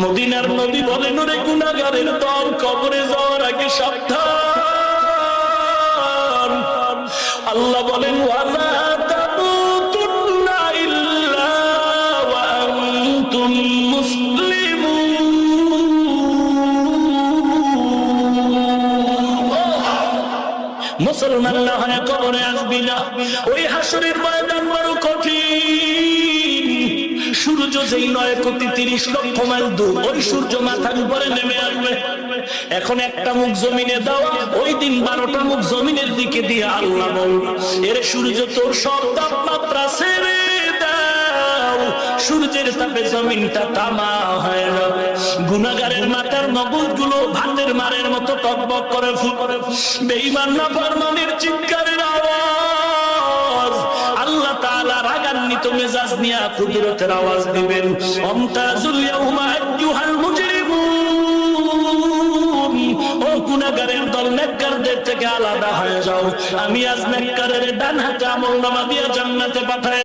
মদিনার নবী বলেন, ওরে গুনাহগারের দল, কবরে যাওয়ার আগে সাবধান। আল্লাহ বলেন, ওয়ালা তামুতুন্না ইল্লা ওয়া আনতুম মুসলিমুন। মুসলমান না হয়ে কবরে আসবি না। ওই হাসরের ময়দান বড় কঠিন। সূর্য যেই 9,30,00,000 মাইল দূর, ওই সূর্য মাথার উপরে নেমে আসবে। এখন একটা মুখ জমিনে দেওয়া, ওই দিন 12টা মুখ জমিনের দিকে দিয়ে আল্লাহ বলবে, এর সূর্য তোর সব তাপমাত্রা ছেড়ে দাও। সূর্যের তাপে জমিনটা তামা হয়ে যাবে। গুনাহগারের মাথার নবুগুলো ভাতের মারের মতো টকবক করে ফুটবে। বেঈমান নাফরমানের চিৎকারের আওয়াজ, আল্লাহ তাআলা রাগান্বিত মেজাজ নিয়ে কুদরতের আওয়াজ দিবেন, আমতাজুল ইয়াউমা আইয়ুহাল মুজরিমুন। ও গুনাহগারের দল, নেককারদের থেকে আলাদা হয়ে যাও। আমি আজ নেককারের ডান হাতে আমলনামা দিয়ে জান্নাতে পাঠাই।